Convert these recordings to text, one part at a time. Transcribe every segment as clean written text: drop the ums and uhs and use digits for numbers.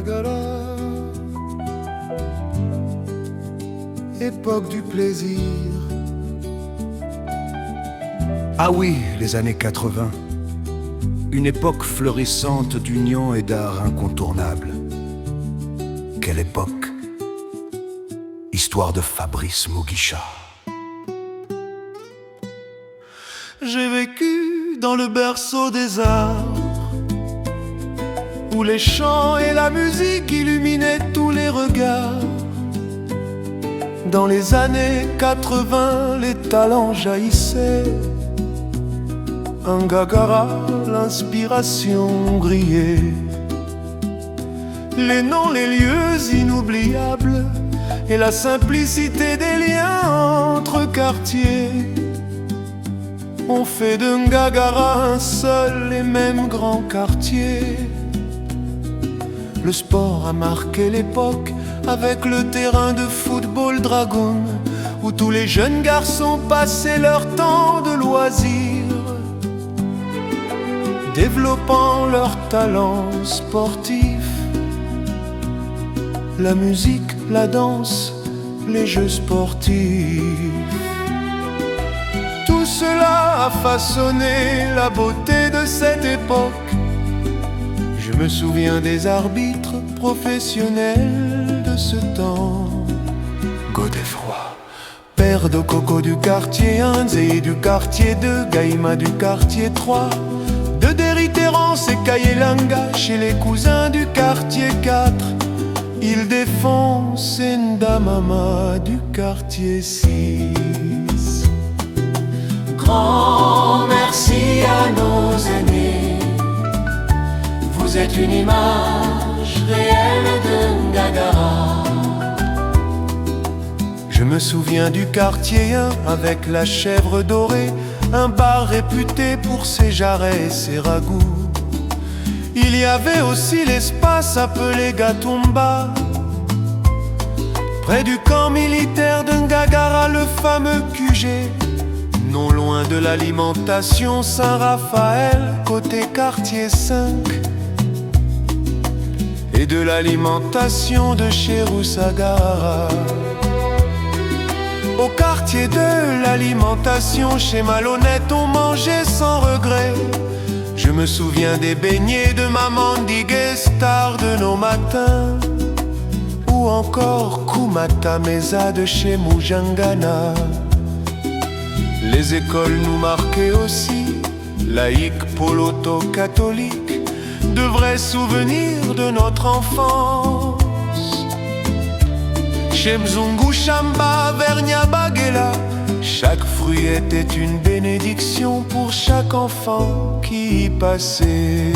Ngagara, époque du plaisir. Ah oui, les années 80, une époque florissante d'union et d'art incontournable. Quelle époque! Histoire de Fabrice Mugisha. J'ai vécu dans le berceau des arts, où les chants et la musique illuminaient tous les regards. Dans les années 80, les talents jaillissaient. Ngagara, l'inspiration brillait. Les noms, les lieux inoubliables et la simplicité des liens entre quartiers ont fait de Ngagara un seul et même grand quartier. Le sport a marqué l'époque avec le terrain de football Dragon, où tous les jeunes garçons passaient leur temps de loisirs, développant leur talent sportif. La musique, la danse, les jeux sportifs, tout cela a façonné la beauté de cette époque. Je me souviens des arbitres professionnels de ce temps. Godefroy, père de Coco du quartier 1, Zé du quartier 2, Gaïma du quartier 3, de Derry-Terrance et Kayelanga chez les cousins du quartier 4. Il défonce Ndamama du quartier 6. Grand merci à nos aînés, vous êtes une image réelle de Ngagara. Je me souviens du quartier 1 avec la chèvre dorée, un bar réputé pour ses jarrets et ses ragoûts. Il y avait aussi l'espace appelé Gatumba, près du camp militaire de Ngagara, le fameux QG, non loin de l'alimentation Saint-Raphaël, côté quartier 5, et de l'alimentation de Cherusagara. Au quartier de l'alimentation, chez Malhonnête, on mangeait sans regret. Je me souviens des beignets de Maman Diguet, star de nos matins, ou encore Kumata Mesa de chez Mujangana. Les écoles nous marquaient aussi, laïque, poloto, catholique, de vrais souvenirs de notre enfance. Chez Mzungu Shamba, Vernia Bagela, chaque fruit était une bénédiction pour chaque enfant qui y passait.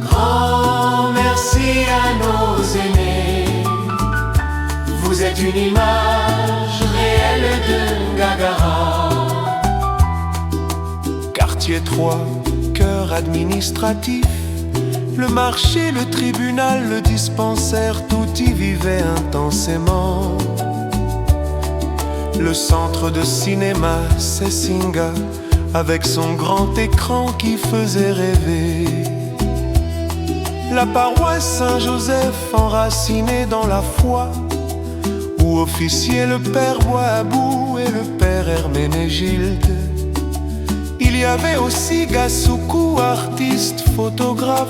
Grand merci à nos aînés, vous êtes une image réelle de Ngagara. Quartier 3, cœur administratif, le marché, le tribunal, le dispensaire, tout y vivait intensément. Le centre de cinéma, c'est Singa, avec son grand écran qui faisait rêver. La paroisse Saint-Joseph enracinée dans la foi, où officiaient le père Boabou et le père Herménégilde. Il y avait aussi Gasuku, artiste, photographe,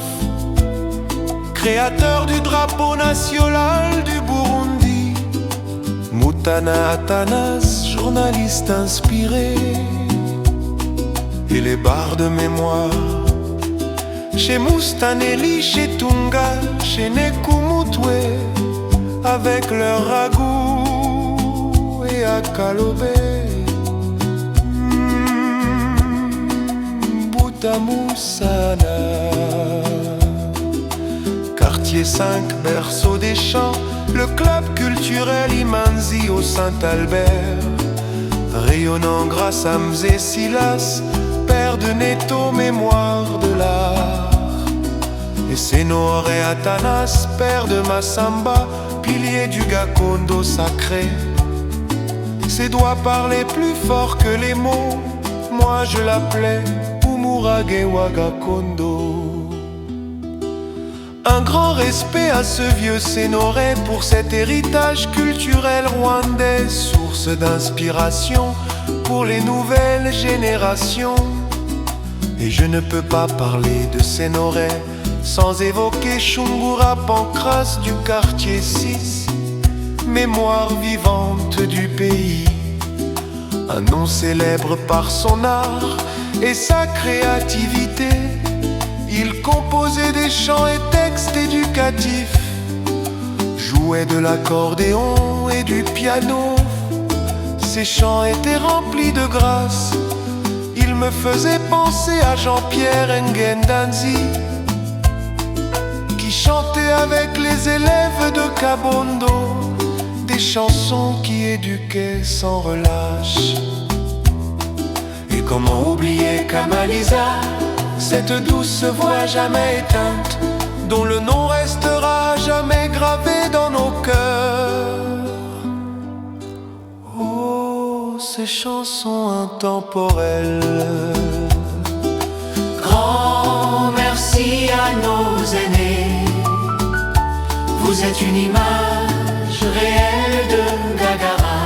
créateur du drapeau national du Burundi. Mutana Atanas, journaliste inspiré, et les bars de mémoire chez Mustaneli, chez Tunga, chez Nekumutwe, avec leur ragoût et Akalobé. Butamusana. Quartier 5, berceau des champs, le club culturel Imanzi au Saint-Albert, rayonnant grâce à Mzé Silas, père de Neto, mémoire de l'art. Et Senor et Atanas, père de Massamba, pilier du Gakondo sacré. Ses doigts parlaient plus fort que les mots, moi je l'appelais Umurage Wagakondo. Un grand respect à ce vieux Sénoré pour cet héritage culturel rwandais, source d'inspiration pour les nouvelles générations. Et je ne peux pas parler de Sénoré sans évoquer Shungura Pancras du quartier 6, mémoire vivante du pays. Un nom célèbre par son art et sa créativité. Il composait des chants et textes éducatifs, jouait de l'accordéon et du piano. Ses chants étaient remplis de grâce. Il me faisait penser à Jean-Pierre Ngendanzi, qui chantait avec les élèves de Kabondo des chansons qui éduquaient sans relâche. Et comment oublier Kamaliza, cette douce voix jamais éteinte, dont le nom restera jamais gravé dans nos cœurs. Oh, ces chansons intemporelles. Grand merci à nos aînés, vous êtes une image réelle de Gagara.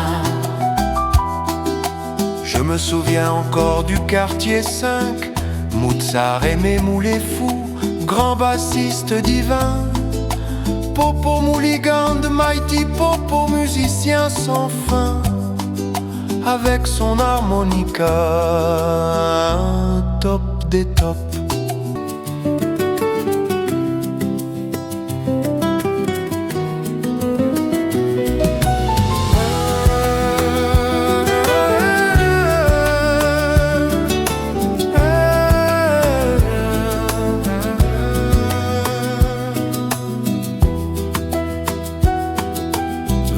Je me souviens encore du quartier 5, Moutsar aimé Moulé Fou, grand bassiste divin. Popo Mouligand, Mighty Popo, musicien sans fin, avec son harmonica, top des tops.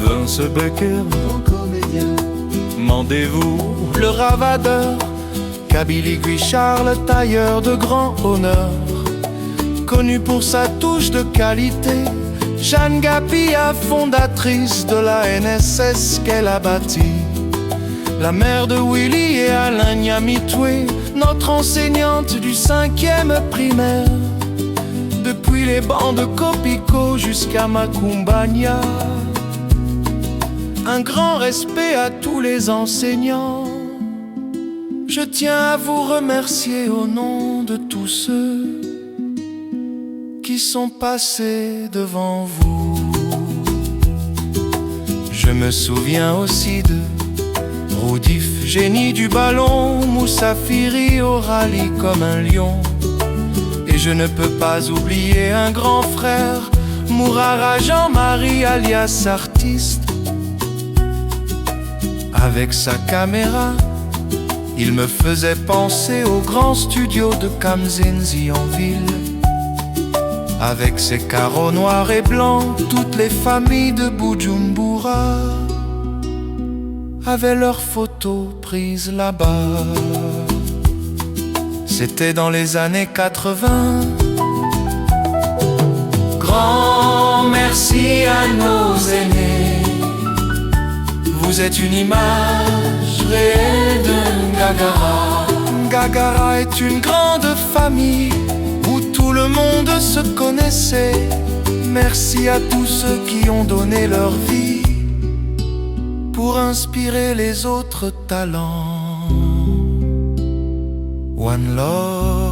Vince Becker, Comédien, Mandez-vous, le ravadeur, Kabylie Guichard, le tailleur de grand honneur, connu pour sa touche de qualité. Jeanne Gapia, fondatrice de la NSS qu'elle a bâtie, la mère de Willy et Alain Nyamitwe, notre enseignante du 5e primaire, depuis les bancs de Copico jusqu'à Makumbania. Un grand respect à tous les enseignants. Je tiens à vous remercier au nom de tous ceux qui sont passés devant vous. Je me souviens aussi de Roudif, génie du ballon, Moussafiri au rallye comme un lion. Et je ne peux pas oublier un grand frère, Mourara Jean-Marie alias artiste. Avec sa caméra, il me faisait penser au grand studio de Kamzenzi en ville. Avec ses carreaux noirs et blancs, toutes les familles de Bujumbura avaient leurs photos prises là-bas. C'était dans les années 80. grand merci à nos aînés, Vous êtes une image réelle de Gagara. Gagara est une grande famille où tout le monde se connaissait. Merci à tous ceux qui ont donné leur vie pour inspirer les autres talents. One love.